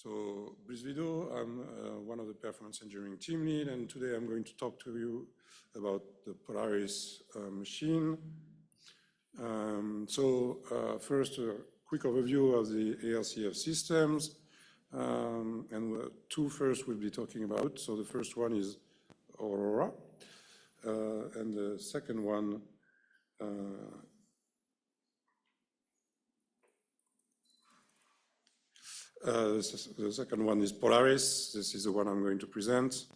So, Brice Videau, I'm one of the performance engineering team lead, and today I'm going to talk to you about the Polaris machine. First, a quick overview of the ALCF systems, and two first we'll be talking about. So the first one is Aurora, and the second one the second one is Polaris. This is the one I'm going to present.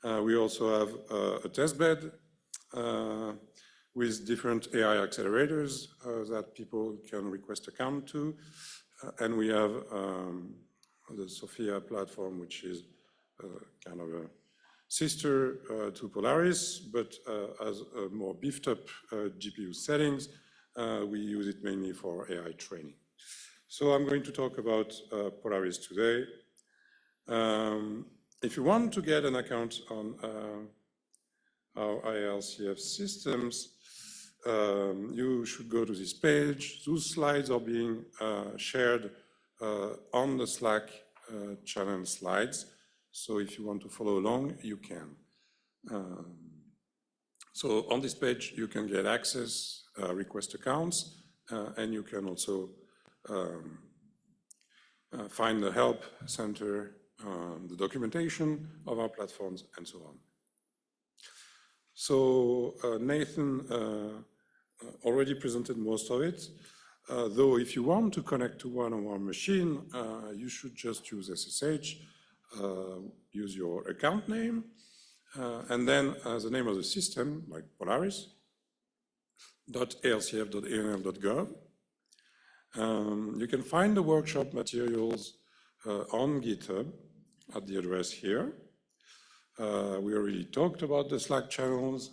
We also have a test bed with different AI accelerators that people can request account to. And we have the Sophia platform, which is kind of a sister to Polaris, but as a more beefed up GPU settings. We use it mainly for AI training. So I'm going to talk about Polaris today. If you want to get an account on our ALCF systems, you should go to this page. Those slides are being shared on the Slack channel slides. So if you want to follow along, you can. So on this page, you can get access, request accounts, and you can also find the help center, the documentation of our platforms, and so on. So Nathan already presented most of it, though if you want to connect to one of our machines, you should just use SSH, use your account name, and then the name of the system, like Polaris, .alcf.anl.gov. You can find the workshop materials on GitHub at the address here. We already talked about the Slack channels,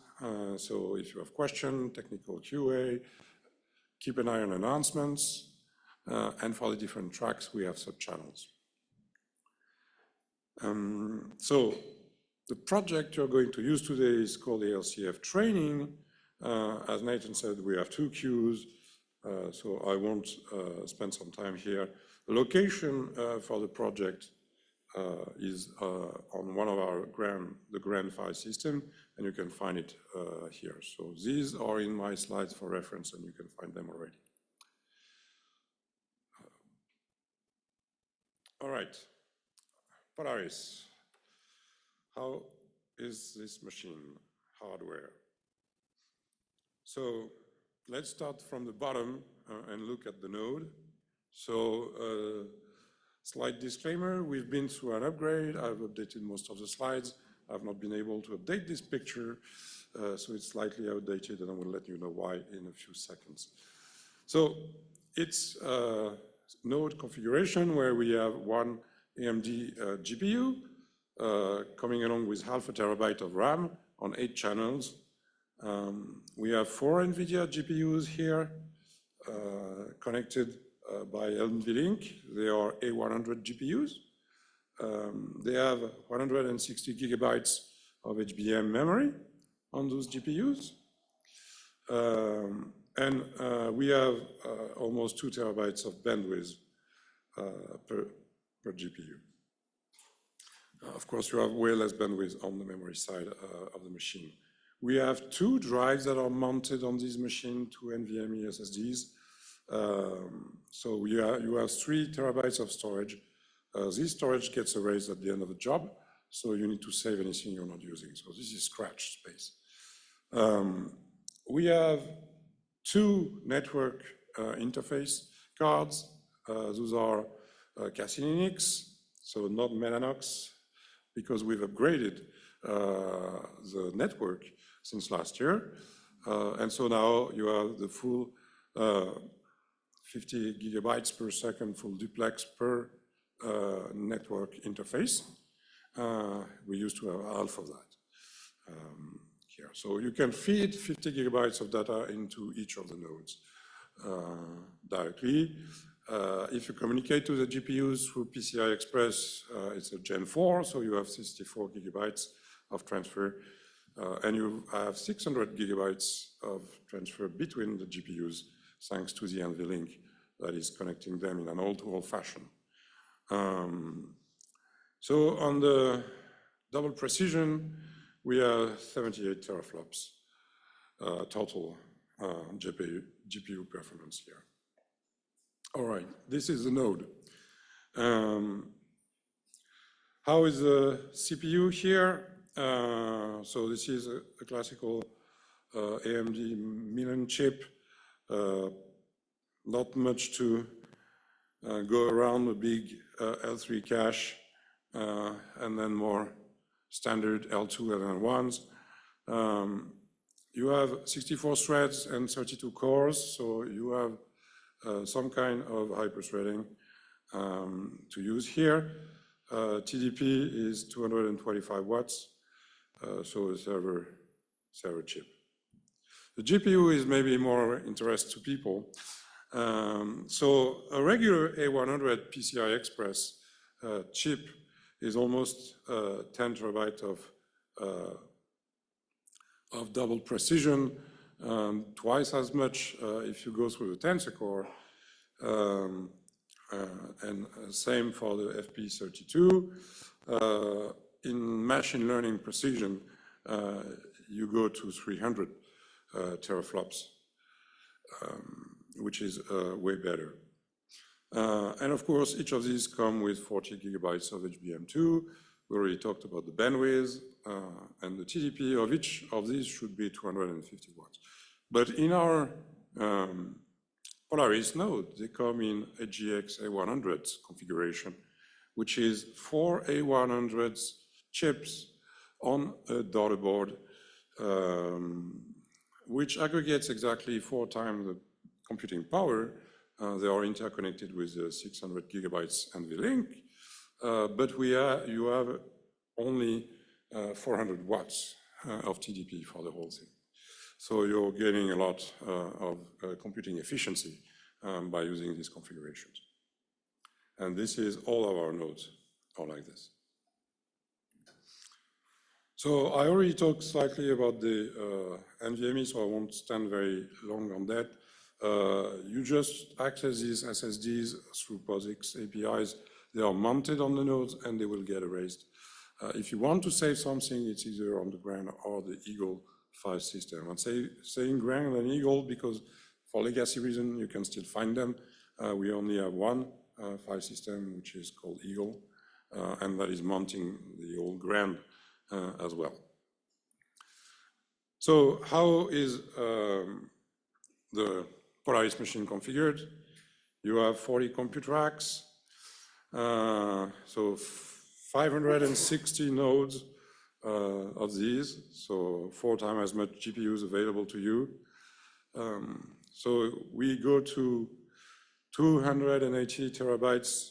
so if you have questions, technical QA, keep an eye on announcements, and for the different tracks, we have sub-channels. So the project you're going to use today is called ALCF Training. As Nathan said, we have two queues. So I won't spend some time here. The location for the project is on one of our the Grand file system, and you can find it here. So these are in my slides for reference, and you can find them already. All right, Polaris. How is this machine hardware? So let's start from the bottom and look at the node. So slight disclaimer, we've been through an upgrade. I've updated most of the slides. I've not been able to update this picture, so it's slightly outdated, and I will let you know why in a few seconds. So it's node configuration where we have one AMD GPU coming along with half a terabyte of RAM on 8 channels. We have 4 NVIDIA GPUs here connected by NVLink. They are A100 GPUs. They have 160 gigabytes of HBM memory on those GPUs. And we have almost 2 terabytes of bandwidth per GPU. Of course, you have way less bandwidth on the memory side of the machine. We have 2 drives that are mounted on this machine, 2 NVMe SSDs. So you have 3 terabytes of storage. This storage gets erased at the end of the job, so you need to save anything you're not using. So this is scratch space. We have 2 network interface cards. Those are Cassini-Nix, so not Mellanox, because we've upgraded the network since last year. And so now you have the full 50 gigabytes per second full duplex per network interface. We used to have half of that here. So you can feed 50 gigabytes of data into each of the nodes directly. If you communicate to the GPUs through PCI Express, it's a Gen 4, so you have 64 gigabytes of transfer. And you have 600 gigabytes of transfer between the GPUs, thanks to the NVLink that is connecting them in an old-to-old fashion. So on the double precision, we have 78 teraflops total GPU performance here. All right, this is the node. How is the CPU here? So this is a classical AMD Milan chip. Not much to go around, a big L3 cache, and then more standard L2 and L1s. You have 64 threads and 32 cores, so you have some kind of hyper-threading to use here. TDP is 225 watts, so a server chip. The GPU is maybe more interest to people. So a regular A100 PCI Express chip is almost 10 terabyte of double precision, twice as much if you go through the tensor core, and same for the FP32. In machine learning precision, you go to 300 teraflops, which is way better. And of course, each of these come with 40 gigabytes of HBM2. We already talked about the bandwidth, and the TDP of each of these should be 250 watts. But in our Polaris node, they come in a GX A100 configuration, which is 4 A100 chips on a daughter board, which aggregates exactly 4 times the computing power. They are interconnected with 600 gigabytes NVLink, but you have only 400 watts of TDP for the whole thing. So you're getting a lot of computing efficiency by using these configurations. And this is all of our nodes are like this. So I already talked slightly about the NVMe, so I won't stand very long on that. You just access these SSDs through POSIX APIs. They are mounted on the nodes and they will get erased. If you want to save something, it's either on the Grand or the Eagle file system. I'm saying Grand and Eagle because for legacy reason, you can still find them. We only have one file system, which is called Eagle, and that is mounting the old Grand as well. So how is the Polaris machine configured? You have 40 compute racks, so 560 nodes of these, so 4 times as much GPUs available to you. So we go to 280 terabytes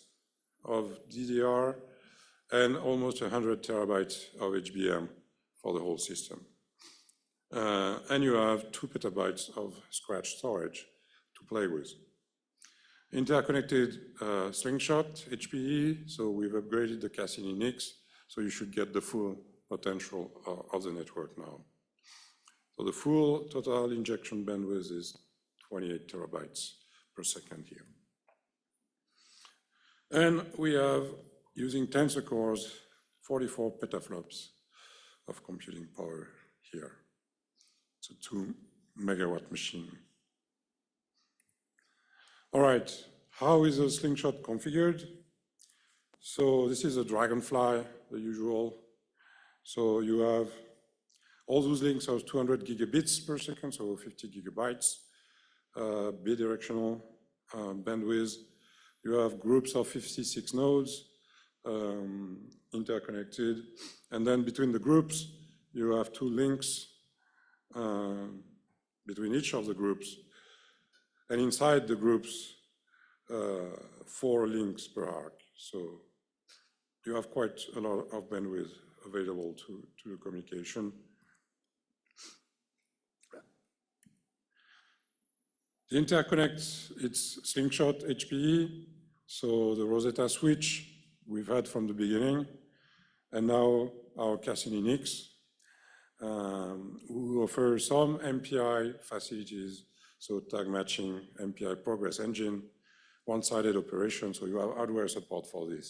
of DDR and almost 100 terabytes of HBM for the whole system. And you have 2 petabytes of scratch storage to play with. Interconnected slingshot HPE, so we've upgraded the Cassini NICs, so you should get the full potential of the network now. So the full total injection bandwidth is 28 terabytes per second here. And we have, using tensor cores, 44 petaflops of computing power here. It's a 2 megawatt machine. All right, how is a slingshot configured? So this is a Dragonfly, the usual. So you have all those links of 200 gigabits per second, so 50 gigabytes, bidirectional bandwidth. You have groups of 56 nodes interconnected, and then between the groups, you have 2 links between each of the groups. And inside the groups, 4 links per arc. So you have quite a lot of bandwidth available to the communication. The interconnect, it's slingshot HPE. So the Rosetta switch we've had from the beginning. And now our Cassini NICs, who offer some MPI facilities. So tag matching, MPI progress engine. one-sided operation, so you have hardware support for this.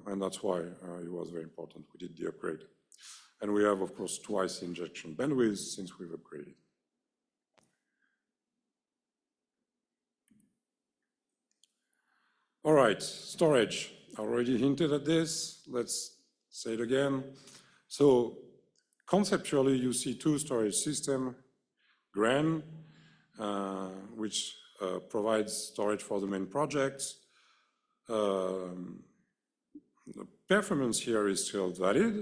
And that's why it was very important. We did the upgrade. And we have, of course, twice injection bandwidth since we've upgraded. All right, storage. I already hinted at this. Let's say it again. So conceptually, you see two storage systems, GRAN, which provides storage for the main projects. The performance here is still valid.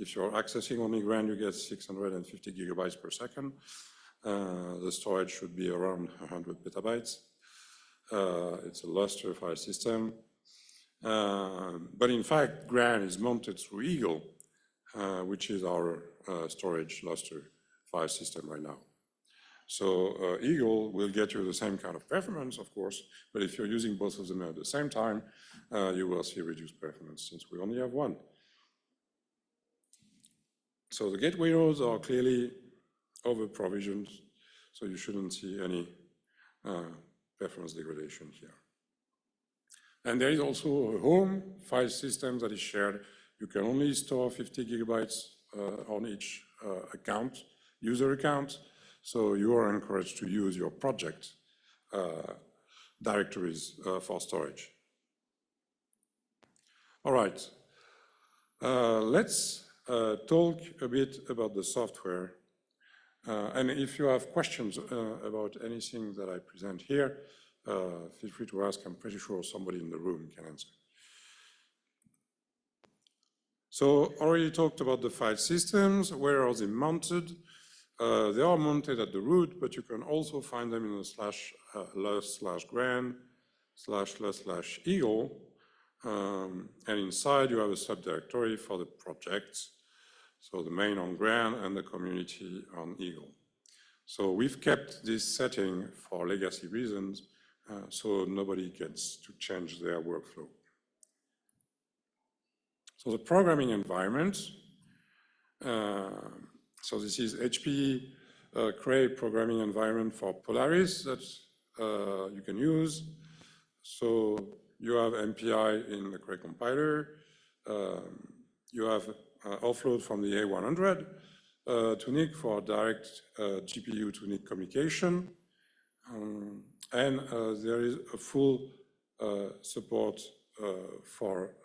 If you're accessing only GRAN, you get 650 gigabytes per second. The storage should be around 100 petabytes. It's a Lustre file system. But in fact, GRAN is mounted through Eagle, which is our storage Lustre file system right now. So Eagle will get you the same kind of performance, of course, but if you're using both of them at the same time, you will see reduced performance since we only have one. So the gateway nodes are clearly over-provisioned, so you shouldn't see any performance degradation here. And there is also a home file system that is shared. You can only store 50 gigabytes on each account, user account, so you are encouraged to use your project directories for storage. All right, let's talk a bit about the software. And if you have questions about anything that I present here, feel free to ask. I'm pretty sure somebody in the room can answer. So already talked about the file systems. Where are they mounted? They are mounted at the root, but you can also find them in the /lus/gran/lus/eagle. And inside you have a subdirectory for the projects. So the main on GRAN and the community on Eagle. So we've kept this setting for legacy reasons, so nobody gets to change their workflow. So the programming environment. So this is HPE Cray programming environment for Polaris that you can use. So you have MPI in the Cray compiler. You have offload from the A100 to NIC for direct GPU to NIC communication. And there is a full support for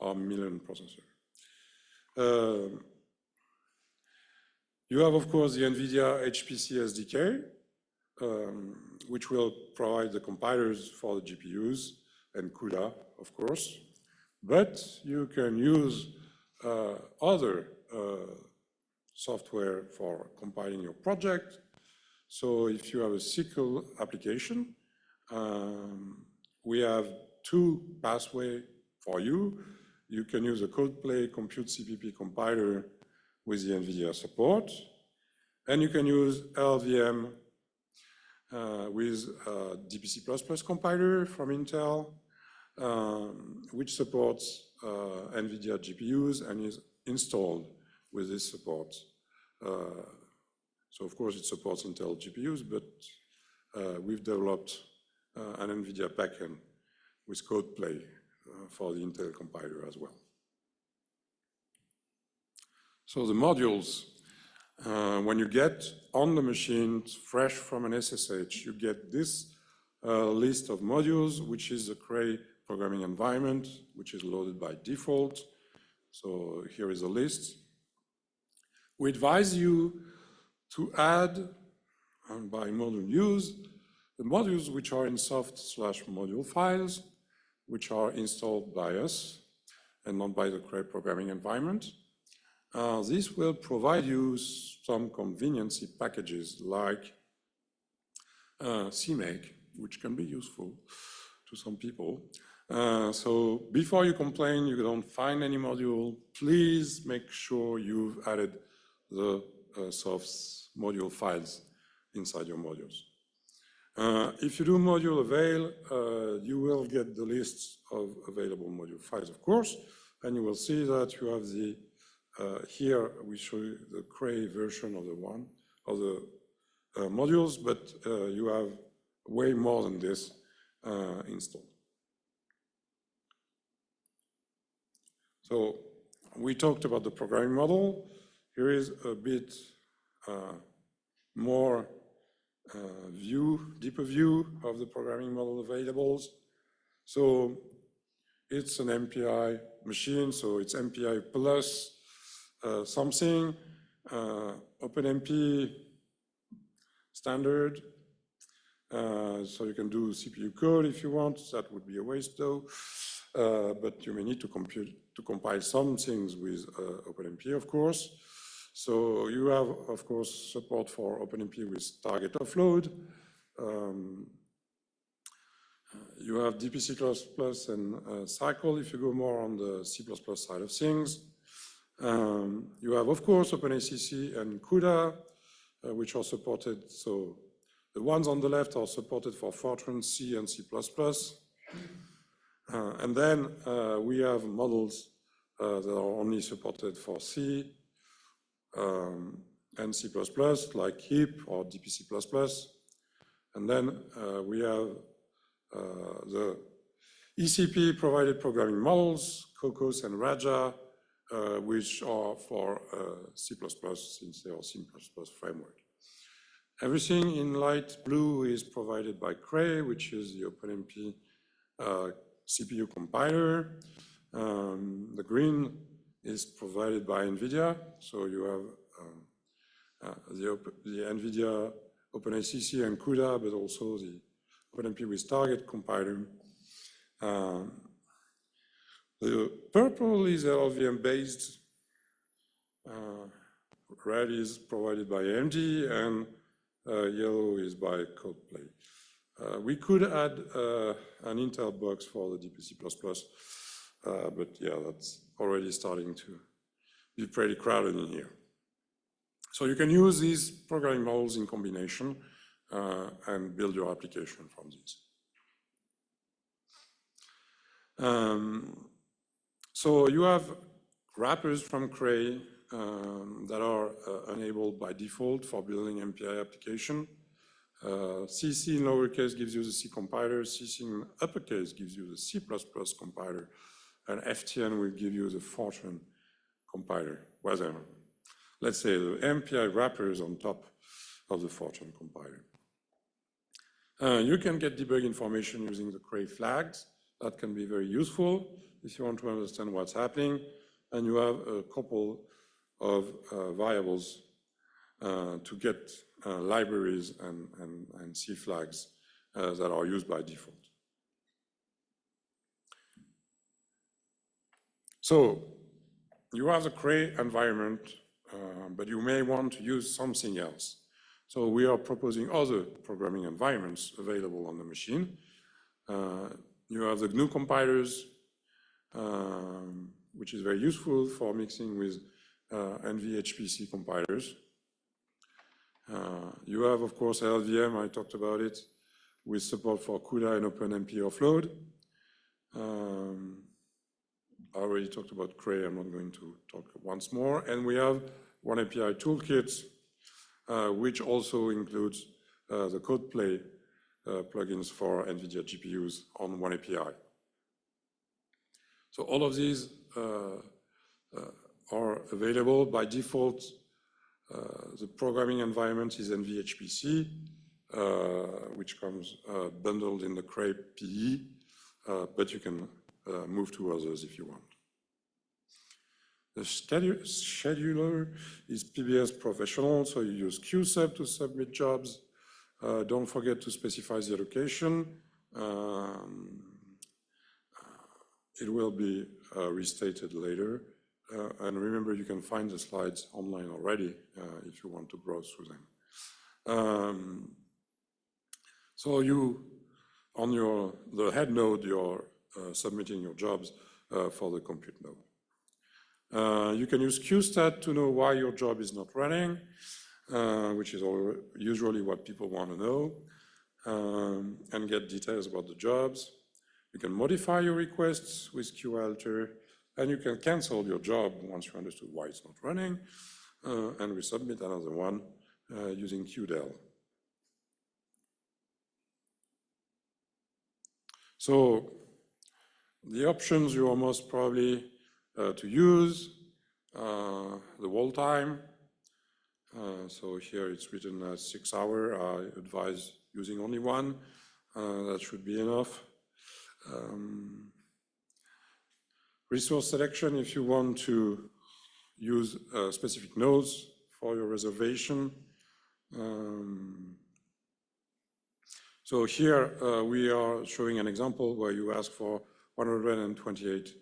our Milan processor. You have, of course, the NVIDIA HPC SDK, which will provide the compilers for the GPUs and CUDA, of course. But you can use other software for compiling your project. So if you have a SQL application, we have two pathways for you. You can use a CodePlay Compute CPP compiler with the NVIDIA support, and you can use LLVM with DPC++ compiler from Intel, which supports NVIDIA GPUs and is installed with this support. So of course it supports Intel GPUs, but we've developed an NVIDIA backend with CodePlay for the Intel compiler as well. So the modules, when you get on the machine fresh from an SSH, you get this list of modules, which is the Cray programming environment, which is loaded by default. So here is a list. We advise you to add, by module use, the modules which are in soft/module files, which are installed by us and not by the Cray programming environment. This will provide you some conveniency packages like CMake, which can be useful to some people. So before you complain you don't find any module, please make sure you've added the soft module files inside your modules. If you do module avail, you will get the lists of available module files, of course, and you will see that you have the, here we show you the Cray version of the modules, but you have way more than this installed. So we talked about the programming model. Here is a bit more deeper view of the programming model available. So it's an MPI machine, so it's MPI plus something, OpenMP standard. So you can do CPU code if you want. That would be a waste though. But you may need to compile some things with OpenMP, of course. So you have, of course, support for OpenMP with target offload. You have DPC++ and Cycle if you go more on the C++ side of things. You have, of course, OpenACC and CUDA, which are supported. So the ones on the left are supported for Fortran, C, and C++. And then we have models that are only supported for C and C++, like HEAP or DPC++. And then we have the ECP provided programming models, Cocos and Raja, which are for C++ since they are C++ framework. Everything in light blue is provided by Cray, which is the OpenMP CPU compiler. The green is provided by NVIDIA. So you have the NVIDIA OpenACC and CUDA, but also the OpenMP with target compiler. The purple is LLVM based. Red is provided by AMD, and yellow is by CodePlay. We could add an Intel box for the DPC++, but yeah, that's already starting to be pretty crowded in here. So you can use these programming models in combination and build your application from these. So you have wrappers from Cray that are enabled by default for building MPI application. CC in lowercase gives you the C compiler, CC in uppercase gives you the C++ compiler, and FTN will give you the Fortran compiler, whether, let's say, the MPI wrappers on top of the Fortran compiler. You can get debug information using the Cray flags. That can be very useful if you want to understand what's happening. And you have a couple of variables to get libraries and C flags that are used by default. So you have the Cray environment, but you may want to use something else. So we are proposing other programming environments available on the machine. You have the GNU compilers, which is very useful for mixing with NV HPC compilers. You have, of course, LLVM, I talked about it, with support for CUDA and OpenMP offload. I already talked about Cray, I'm not going to talk once more. And we have OneAPI toolkit, which also includes the CodePlay plugins for NVIDIA GPUs on OneAPI. So all of these are available by default. The programming environment is NV HPC, which comes bundled in the Cray PE, but you can move to others if you want. The scheduler is PBS Professional, so you use QSub to submit jobs. Don't forget to specify the location. It will be restated later. And remember, you can find the slides online already if you want to browse through them. So you, on the head node, you're submitting your jobs for the compute node. You can use QStat to know why your job is not running, which is usually what people want to know, and get details about the jobs. You can modify your requests with QAlter, and you can cancel your job once you understood why it's not running, and resubmit another one using QDEL. So the options you are most probably to use, the wall time. So here it's written as 6 hours. I advise using only one. That should be enough. Resource selection, if you want to use specific nodes for your reservation. So here we are showing an example where you ask for 128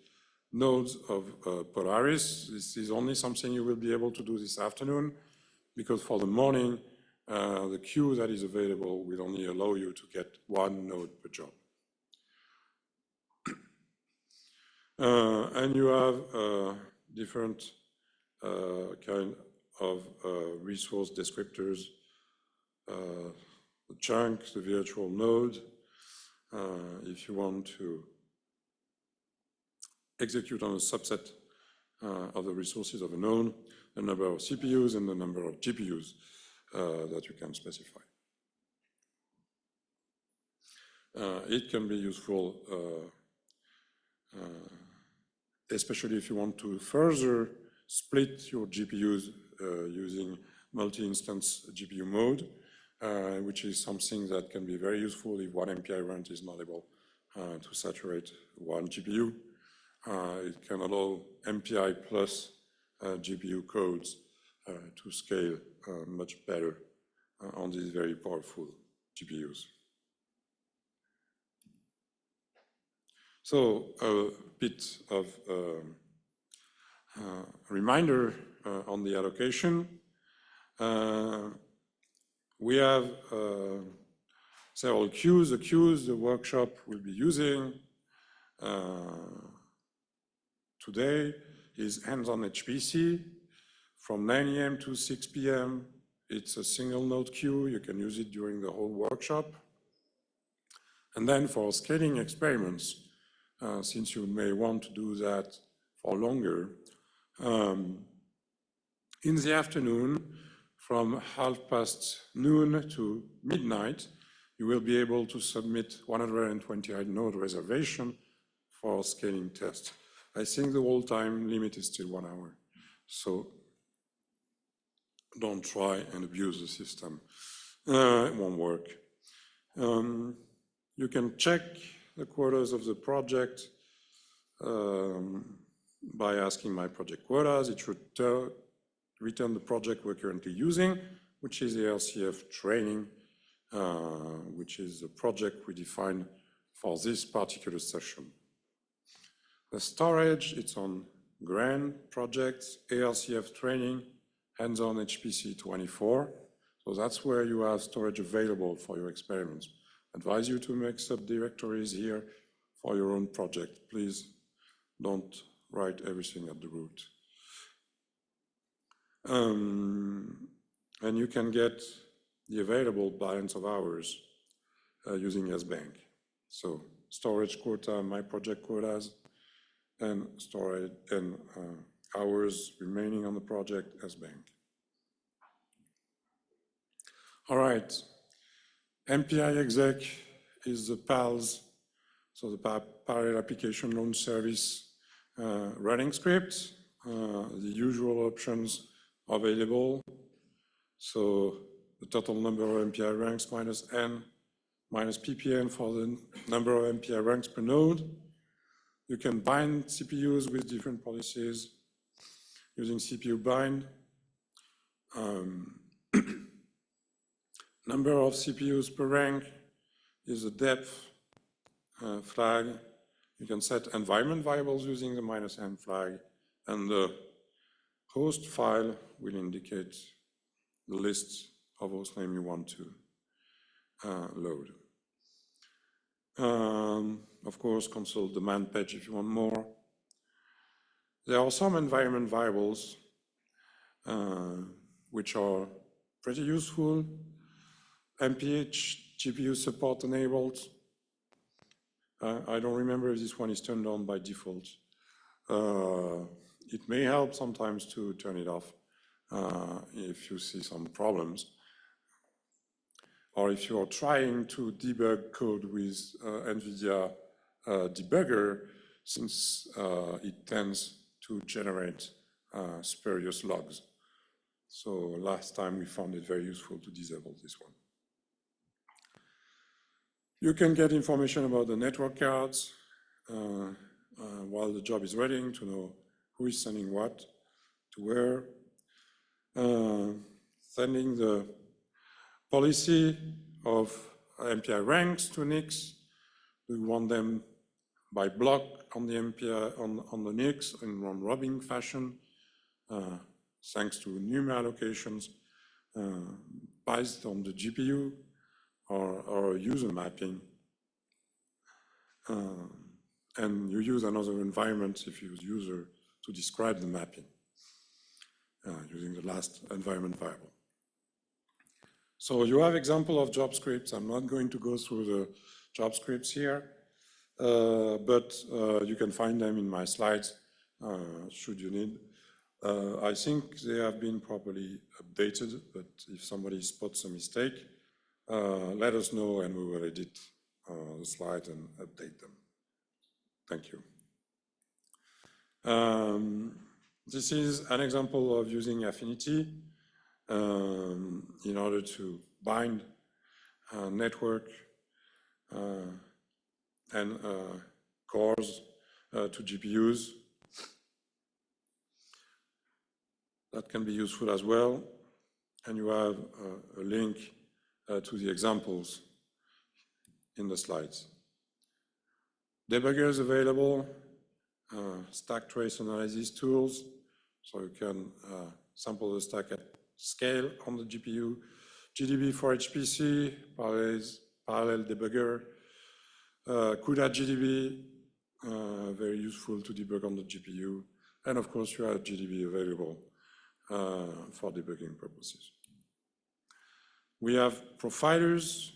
nodes of Polaris. This is only something you will be able to do this afternoon, because for the morning, the queue that is available will only allow you to get one node per job. And you have different kind of resource descriptors, the chunk, the virtual node. If you want to execute on a subset of the resources of a node, the number of CPUs and the number of GPUs that you can specify. It can be useful, especially if you want to further split your GPUs using multi-instance GPU mode, which is something that can be very useful if one MPI run is not able to saturate one GPU. It can allow MPI plus GPU codes to scale much better on these very powerful GPUs. So a bit of reminder on the allocation. We have several queues. The queues the workshop will be using today is hands-on HPC from 9 AM to 6 PM. It's a single node queue. You can use it during the whole workshop. And then for scaling experiments, since you may want to do that for longer, in the afternoon, from noon to midnight, you will be able to submit 128 node reservation for scaling tests. I think the whole time limit is still 1 hour. So don't try and abuse the system. It won't work. You can check the quotas of the project by asking my project quotas. It should return the project we're currently using, which is the ALCF training, which is the project we defined for this particular session. The storage, it's on Grand projects, ALCF training, hands-on HPC 24. So that's where you have storage available for your experiments. Advise you to make subdirectories here for your own project. Please don't write everything at the root. And you can get the available balance of hours using SBank. So storage quota, my project quotas, and storage and hours remaining on the project SBank. All right, MPI exec is the PALS, so the Parallel Application Launch Service running script. The usual options available. So the total number of MPI ranks minus N minus PPN for the number of MPI ranks per node. You can bind CPUs with different policies using CPU bind. Number of CPUs per rank is a depth flag. You can set environment variables using the -n flag, and the host file will indicate the list of host name you want to load. Of course, console demand page if you want more. There are some environment variables which are pretty useful. MPH GPU support enabled. I don't remember if this one is turned on by default. It may help sometimes to turn it off if you see some problems. Or if you're trying to debug code with NVIDIA debugger, since it tends to generate spurious logs. So last time we found it very useful to disable this one. You can get information about the network cards while the job is running to know who is sending what to where. Sending the policy of MPI ranks to NICs. We want them by block on the MPI on the NICs in round-robin fashion, thanks to NUMA allocations based on the GPU or user mapping. And you use another environment if you use user to describe the mapping using the last environment variable. So you have example of job scripts. I'm not going to go through the job scripts here, but you can find them in my slides should you need. I think they have been properly updated, but if somebody spots a mistake, let us know and we will edit the slides and update them. Thank you. This is an example of using affinity in order to bind network and cores to GPUs. That can be useful as well. And you have a link to the examples in the slides. Debuggers available, stack trace analysis tools, so you can sample the stack at scale on the GPU, GDB for HPC, parallel debugger, CUDA GDB, very useful to debug on the GPU, and of course you have GDB available for debugging purposes. We have profilers,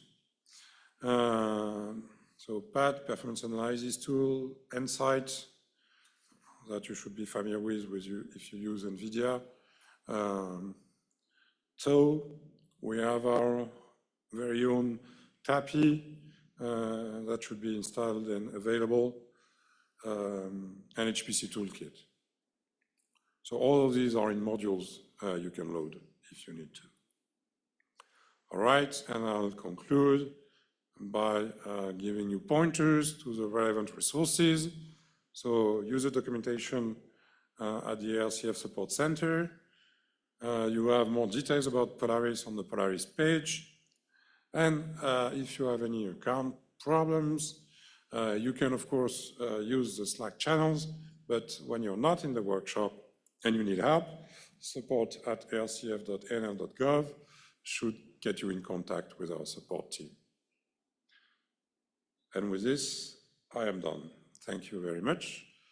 so PAT, performance analysis tool, Nsight, that you should be familiar with if you use NVIDIA. So we have our very own TAPI that should be installed and available, and HPC toolkit. So all of these are in modules you can load if you need to. All right, and I'll conclude by giving you pointers to the relevant resources. So user documentation at the ALCF Support Center. You have more details about Polaris on the Polaris page. And if you have any account problems, you can, of course, use the Slack channels, but when you're not in the workshop and you need help, support at alcf.nl.gov should get you in contact with our support team. And with this, I am done. Thank you very much.